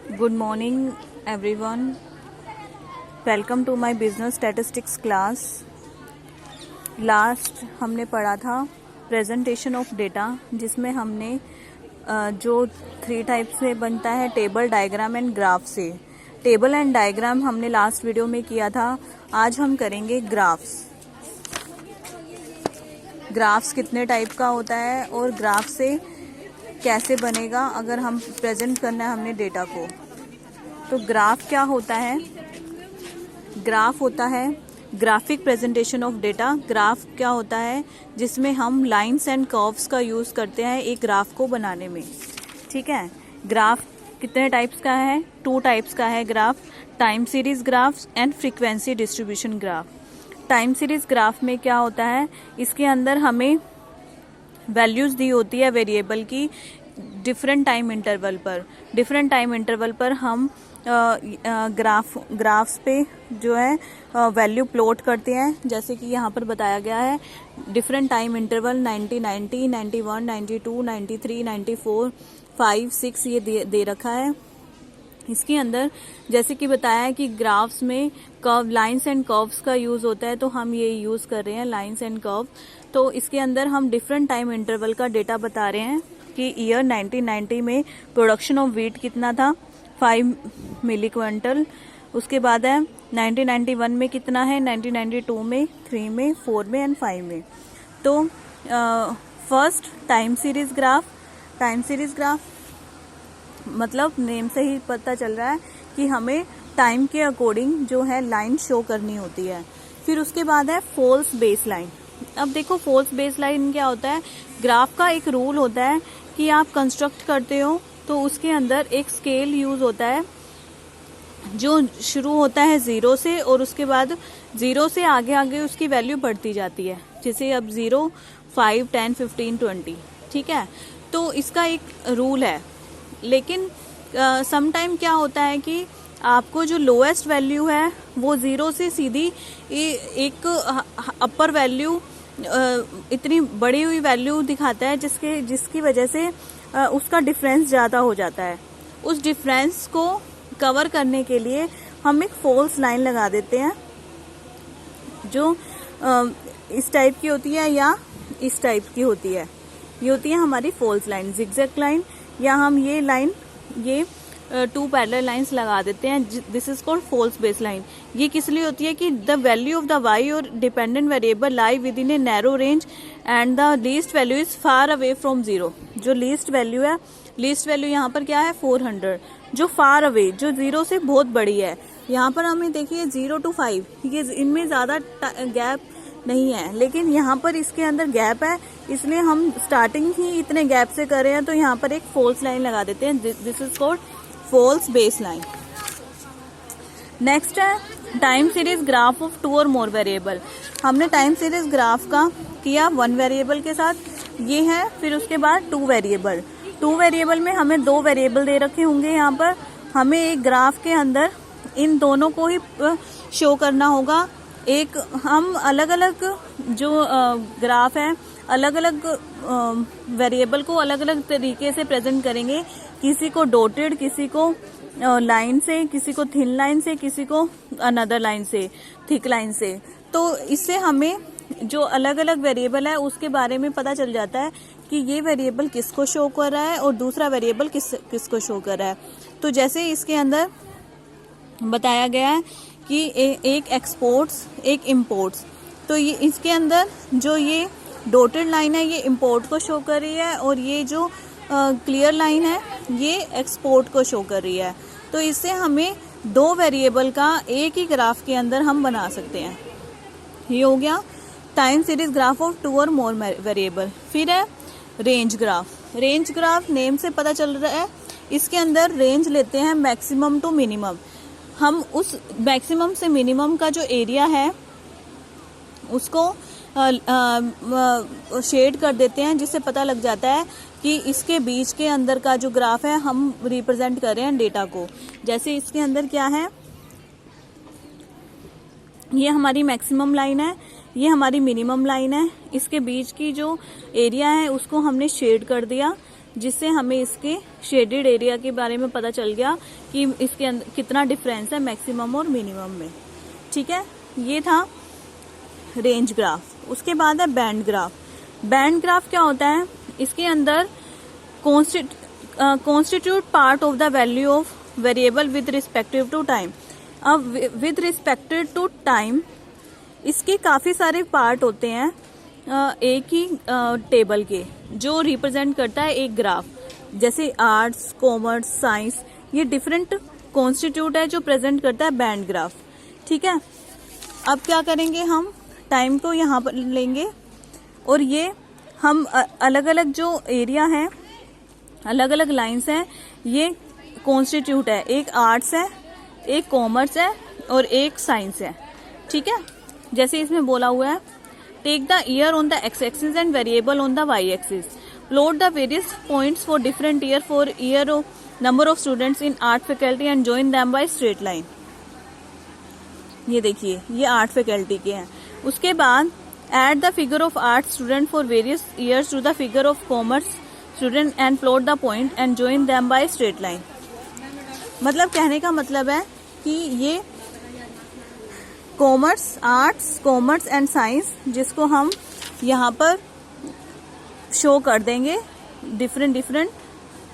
Good morning everyone. Welcome to my business statistics class. Last हमने पढ़ा था presentation of data, जिसमें हमने जो 3 टाइप से बनता है टेबल, डायग्राम एंड ग्राफ से। टेबल एंड डायग्राम हमने लास्ट वीडियो में किया था। आज हम करेंगे ग्राफ्स। ग्राफ्स कितने टाइप का होता है और ग्राफ से कैसे बनेगा अगर हम प्रेजेंट करना है हमने डेटा को। तो ग्राफ क्या होता है? ग्राफ होता है graphic presentation of data. Graph क्या होता है? जिसमें हम लाइंस एंड कर्व्स का यूज करते हैं एक ग्राफ को बनाने में। ठीक है। ग्राफ कितने टाइप्स का है? 2 टाइप्स का है graph, time series graph and frequency distribution graph. Time series graph में क्या होता है? इसके अंदर हमें वैल्यूज दी होती है वेरिएबल की डिफरेंट टाइम इंटरवल पर हम ग्राफ्स पे जो है वैल्यू प्लॉट करते हैं। जैसे कि यहाँ पर बताया गया है डिफरेंट टाइम इंटरवल 90, 91, 92, 93, 94, 5, 6 ये दे रखा है। इसके अंदर जैसे कि बताया है कि ग्राफ्स में कर्व, लाइंस एंड कर्व्स का यूज होता है, तो हम ये यूज कर रहे हैं लाइंस एंड कर्व। तो इसके अंदर हम डिफरेंट टाइम इंटरवल का डेटा बता रहे हैं कि ईयर 1990 में प्रोडक्शन ऑफ व्हीट कितना था, 5 मिली क्विंटल। उसके बाद है 1991 में कितना है, 1992 में, 3 में, 4 में एंड 5 में। तो फर्स्ट टाइम सीरीज ग्राफ मतलब नेम से ही पता चल रहा है कि हमें टाइम के अकॉर्डिंग जो है लाइन शो करनी होती है। फिर उसके बाद है फॉल्स बेस लाइन। अब देखो फॉल्स बेस लाइन क्या होता है? ग्राफ का एक रूल होता है कि आप कंस्ट्रक्ट करते हो तो उसके अंदर एक स्केल यूज होता है जो शुरू होता है 0 से और उसके बाद 0 से आगे आगे उसकी वैल्यू बढ़ती जाती है। जैसे अब 0, 5, 10, 15, 20। ठीक है। तो इसका एक रूल है। लेकिन सम टाइम क्या होता है कि आपको जो लोएस्ट वैल्यू है वो 0 से सीधी एक अपर वैल्यू, इतनी बड़ी हुई वैल्यू दिखाता है जिसकी वजह से उसका डिफरेंस ज्यादा हो जाता है। उस डिफरेंस को कवर करने के लिए हम एक फॉल्स लाइन लगा देते हैं जो इस टाइप की होती है या इस टाइप की होती है। ये होती है हमारी फॉल्स लाइन, जिगजैग लाइन, या हम ये लाइन 2 पैरेलल लाइंस लगा देते हैं। This is called false base line. ये किस लिए होती है कि the value of the y और dependent variable lie within a narrow range and the least value is far away from 0। जो लीस्ट वैल्यू है, लीस्ट वैल्यू यहाँ पर क्या है 400, जो फार अवे, जो 0 से बहुत बड़ी है। यहाँ पर हमें देखिए 0 to 5, ये इनमें ज्यादा गैप नहीं है, लेकिन यहाँ पर इसके अंदर गैप है, इसलिए हम स्टार्टिंग ही इतने गैप से कर रहे हैं। तो यहाँ पर एक फॉल्स लाइन लगा देते हैं। This is called false base line. Next है टाइम सीरीज ग्राफ ऑफ 2 और मोर वेरिएबल। हमने टाइम सीरीज ग्राफ का किया 1 वेरिएबल के साथ, ये है। फिर उसके बाद 2 वेरिएबल। 2 वेरिएबल में हमें 2 वेरिएबल दे रखे होंगे। यहाँ पर हमें एक ग्राफ के अंदर इन दोनों को ही शो करना होगा। एक हम अलग अलग जो ग्राफ है, अलग अलग वेरिएबल को अलग अलग तरीके से प्रेजेंट करेंगे। किसी को डॉटेड, किसी को लाइन से, किसी को थिन लाइन से, किसी को अनदर लाइन से, थिक लाइन से। तो इससे हमें जो अलग अलग वेरिएबल है उसके बारे में पता चल जाता है कि ये वेरिएबल किसको शो कर रहा है और दूसरा वेरिएबल किसको शो कर रहा है। तो जैसे इसके अंदर बताया गया है कि एक एक्सपोर्ट्स, एक इम्पोर्ट्स। तो ये इसके अंदर जो ये डॉटेड लाइन है ये इम्पोर्ट को शो कर रही है और ये जो क्लियर लाइन है ये एक्सपोर्ट को शो कर रही है। तो इससे हमें 2 वेरिएबल का एक ही ग्राफ के अंदर हम बना सकते हैं। ये हो गया टाइम सीरीज ग्राफ ऑफ 2 और मोर वेरिएबल। फिर है range graph. Range graph name से पता चल रहा है, इसके अंदर रेंज लेते हैं मैक्सिमम टू मिनिमम। हम उस मैक्सिमम से मिनिमम का जो एरिया है उसको शेड कर देते हैं, जिससे पता लग जाता है कि इसके बीच के अंदर का जो ग्राफ है हम रिप्रेजेंट कर रहे हैं डेटा को। जैसे इसके अंदर क्या है, ये हमारी मैक्सिमम लाइन है, ये हमारी मिनिमम लाइन है। इसके बीच की जो एरिया है उसको हमने शेड कर दिया जिससे हमें इसके शेडेड एरिया के बारे में पता चल गया कि इसके अंदर कितना डिफरेंस है मैक्सिमम और मिनिमम में। ठीक है, ये था रेंज ग्राफ। उसके बाद है बैंड ग्राफ। बैंड ग्राफ क्या होता है? इसके अंदर constitute part of the value of variable with respective to time. अब विद रिस्पेक्टेड टू टाइम इसके काफी सारे पार्ट होते हैं एक ही टेबल के, जो रिप्रेजेंट करता है एक ग्राफ। जैसे आर्ट्स, कॉमर्स, साइंस, ये डिफरेंट कॉन्स्टिट्यूट है जो प्रेजेंट करता है बैंड ग्राफ। ठीक है, अब क्या करेंगे, हम टाइम को यहाँ पर लेंगे और ये हम अलग अलग जो एरिया है, अलग अलग लाइंस हैं, ये कॉन्स्टिट्यूट है। एक आर्ट्स है, एक कॉमर्स है और एक साइंस है। ठीक है, जैसे इसमें बोला हुआ है take the year on the X axis and variable on the Y axis, plot the various points for different year for year of number of students in art faculty and join them by straight line. ये देखिए, ये art faculty के हैं। उसके बाद add the figure of art student for various years to the figure of commerce student and plot the point and join them by straight line. मतलब कहने का मतलब है कि ये commerce, arts, commerce and science, जिसको हम यहाँ पर शो कर देंगे डिफरेंट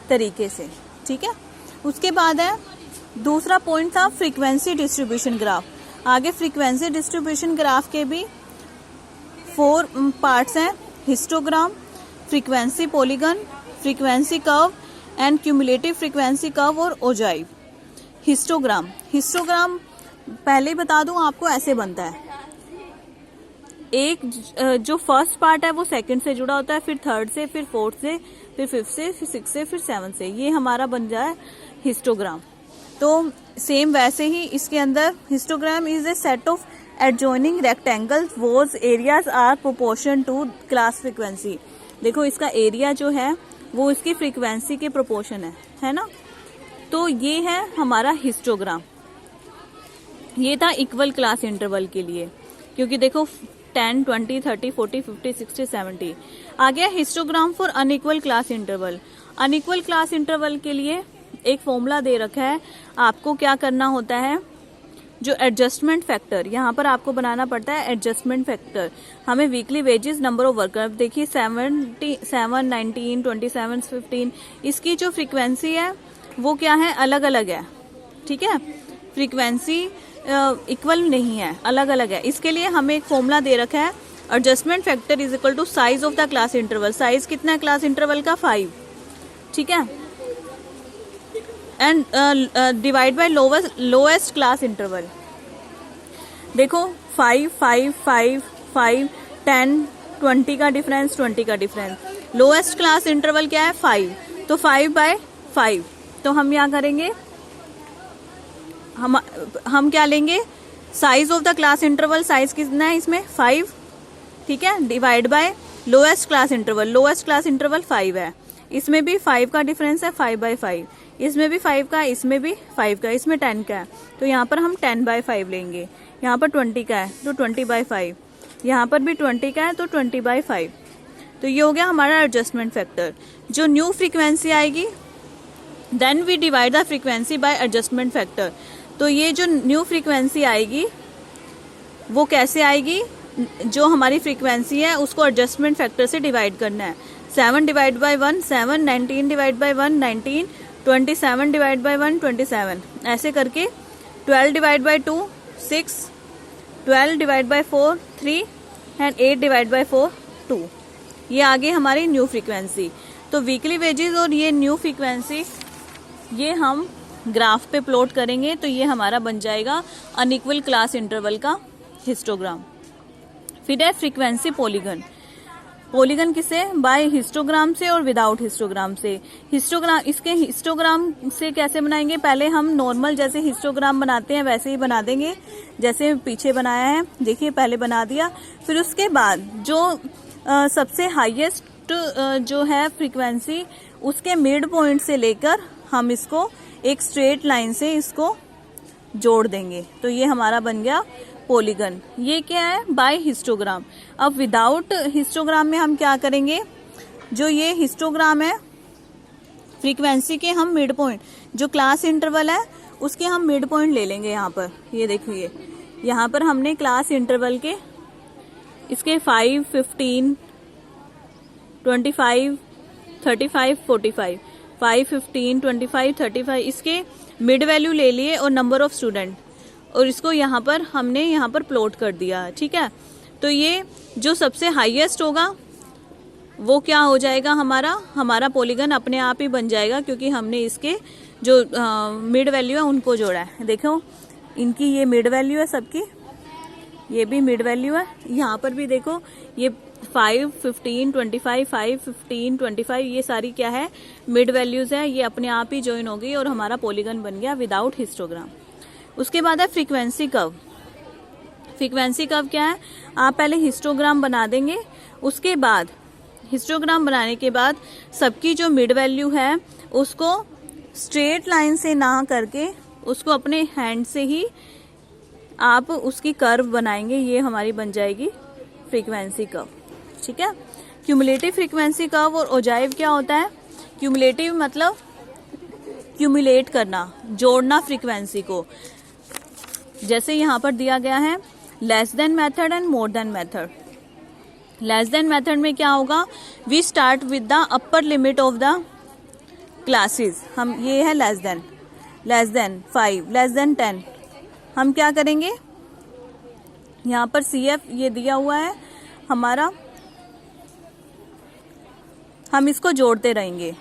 तरीके से। ठीक है, उसके बाद है दूसरा पॉइंट था फ्रीक्वेंसी डिस्ट्रीब्यूशन ग्राफ। आगे फ्रीक्वेंसी डिस्ट्रीब्यूशन ग्राफ के भी 4 पार्ट्स हैं, histogram, frequency polygon, frequency curve and cumulative frequency curve और ओजाइव। हिस्टोग्राम पहले ही बता दूं आपको, ऐसे बनता है। एक जो फर्स्ट पार्ट है वो सेकंड से जुड़ा होता है, फिर थर्ड से, फिर फोर्थ से, फिर फिफ्थ से, फिर सिक्स से, फिर सेवन से। ये हमारा बन जाए हिस्टोग्राम। तो सेम वैसे ही इसके अंदर histogram is a set of adjoining rectangles whose areas are proportion to class frequency. देखो, इसका एरिया जो है वो इसकी फ्रीक्वेंसी के प्रोपोर्शन है ना। तो ये है हमारा हिस्टोग्राम। ये था इक्वल क्लास इंटरवल के लिए, क्योंकि देखो 10, 20, 30, 40, 50, 60, 70। आ गया histogram for unequal class interval. Unequal class interval के लिए एक फॉर्मूला दे रखा है। आपको क्या करना होता है, जो एडजस्टमेंट फैक्टर यहाँ पर आपको बनाना पड़ता है। एडजस्टमेंट फैक्टर हमें weekly wages, number of worker, देखिए 7, 19, 27, 15, इसकी जो फ्रीक्वेंसी है वो क्या है, अलग अलग है। ठीक है, फ्रीक्वेंसी इक्वल नहीं है, अलग अलग है। इसके लिए हमें एक फॉर्मूला दे रखा है, adjustment factor is equal to size of the class interval. Size कितना है क्लास इंटरवल का? 5। ठीक है, and divide by lowest class interval. देखो 5, 5, 5, 5, 10, 20 का डिफरेंस, 20 का डिफरेंस। लोएस्ट क्लास इंटरवल क्या है? 5। तो 5/5। तो हम यहाँ करेंगे, हम क्या लेंगे, size of the class interval. Size कितना है इसमें? 5। ठीक है, divide by lowest class interval. Lowest class interval 5 है। इसमें भी 5 का डिफरेंस है, 5/5। इसमें भी 5 का, इसमें भी 5 का, इसमें 10 का है। तो यहाँ पर हम 10/5 लेंगे। यहाँ पर 20 का है तो 20/5। यहाँ पर भी 20 का है तो 20/5। तो ये हो गया हमारा एडजस्टमेंट फैक्टर। जो न्यू फ्रीक्वेंसी आएगी, then we divide the frequency by adjustment factor. तो ये जो न्यू फ्रीक्वेंसी आएगी वो कैसे आएगी, जो हमारी फ्रीक्वेंसी है उसको एडजस्टमेंट फैक्टर से डिवाइड करना है। 7 divide by 1 7, 19 divide by 1 19, 27 divide by 1 27, ऐसे करके 12 divide by 2 6, 12 divide by 4 3 and 8 divide by 4 2। ये आगे हमारी न्यू फ्रीक्वेंसी। तो वीकली वेजेस और ये न्यू फ्रीक्वेंसी ये हम ग्राफ पे प्लॉट करेंगे, तो ये हमारा बन जाएगा अनइक्वल क्लास इंटरवल का हिस्टोग्राम। फिर है फ्रीक्वेंसी पॉलीगन। पॉलीगन किसे? बाय हिस्टोग्राम से और विदाउट हिस्टोग्राम से। हिस्टोग्राम, इसके हिस्टोग्राम से कैसे बनाएंगे, पहले हम नॉर्मल जैसे हिस्टोग्राम बनाते हैं वैसे ही बना देंगे, जैसे पीछे बनाया है। देखिए पहले बना दिया। फिर उसके बाद जो सबसे हाईएस्ट जो है फ्रीक्वेंसी, उसके मिड पॉइंट से लेकर हम इसको एक स्ट्रेट लाइन से इसको जोड़ देंगे। तो ये हमारा बन गया पॉलीगन। ये क्या है? By histogram. अब विदाउट हिस्टोग्राम में हम क्या करेंगे, जो ये हिस्टोग्राम है फ्रीक्वेंसी के हम मिड पॉइंट, जो क्लास इंटरवल है उसके हम मिड पॉइंट ले लेंगे। यहाँ पर ये देखिए, यहाँ पर हमने क्लास इंटरवल के इसके 5, 15, 25, 35, 45, 5, 15, 25, 35 इसके मिड वैल्यू ले लिए और नंबर ऑफ स्टूडेंट, और इसको यहाँ पर हमने यहाँ पर प्लॉट कर दिया। ठीक है, तो ये जो सबसे हाईएस्ट होगा वो क्या हो जाएगा, हमारा पॉलीगन अपने आप ही बन जाएगा, क्योंकि हमने इसके जो मिड वैल्यू है उनको जोड़ा है। देखो इनकी ये मिड वैल्यू है सबकी, ये भी मिड वैल्यू है। यहाँ पर भी देखो ये 5, 15, 25, 5, 15, 25 ये सारी क्या है, मिड वैल्यूज है, ये अपने आप ही ज्वाइन हो गई और हमारा पॉलीगन बन गया विदाउट हिस्टोग्राम। उसके बाद है फ्रीक्वेंसी कर्व। फ्रीक्वेंसी कर्व क्या है, आप पहले हिस्टोग्राम बना देंगे, उसके बाद हिस्टोग्राम बनाने के बाद सबकी जो मिड वैल्यू है उसको स्ट्रेट लाइन से ना करके उसको अपने हैंड से ही आप उसकी कर्व बनाएंगे, ये हमारी बन जाएगी फ्रीक्वेंसी कर्व। ठीक है, क्यूमुलेटिव फ्रीक्वेंसी कर्व और ओजाइव क्या होता है, क्यूमुलेटिव मतलब क्यूमुलेट करना, जोड़ना फ्रीक्वेंसी को। जैसे यहाँ पर दिया गया है less than method and more than method. Less than method में क्या होगा, we start with the upper limit of the classes. हम ये है लेस देन 5, लेस देन 10, हम क्या करेंगे, यहाँ पर CF ये दिया हुआ है हमारा, हम इसको जोड़ते रहेंगे।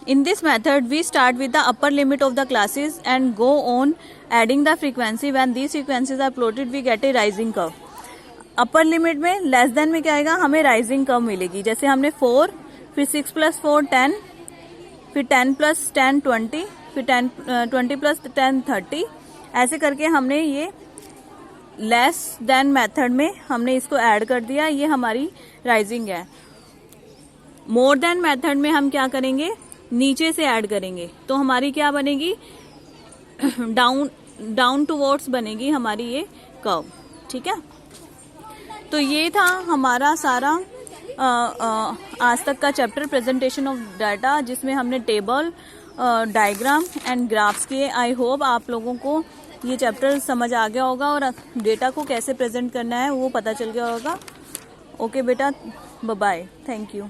In this method, we start with the upper limit of the classes and go on adding the frequency. When these frequencies are plotted, we get a rising curve. Upper limit में लेस देन में क्या आएगा, हमें rising curve मिलेगी। जैसे हमने 4, फिर 6 + 4 10, फिर 10 + 10 20, फिर 20 + 10 30, ऐसे करके हमने ये लेस देन मेथड में हमने इसको ऐड कर दिया, ये हमारी राइजिंग है। मोर देन मेथड में हम क्या करेंगे, नीचे से ऐड करेंगे, तो हमारी क्या बनेगी, डाउन टूवर्ड्स बनेगी हमारी ये कर्व। ठीक है, तो ये था हमारा सारा आज तक का चैप्टर प्रेजेंटेशन ऑफ डाटा, जिसमें हमने टेबल, डायग्राम एंड ग्राफ्स किए। आई होप आप लोगों को ये चैप्टर समझ आ गया होगा और डेटा को कैसे प्रेजेंट करना है वो पता चल गया होगा। ओके बेटा, बाय बाय, थैंक यू।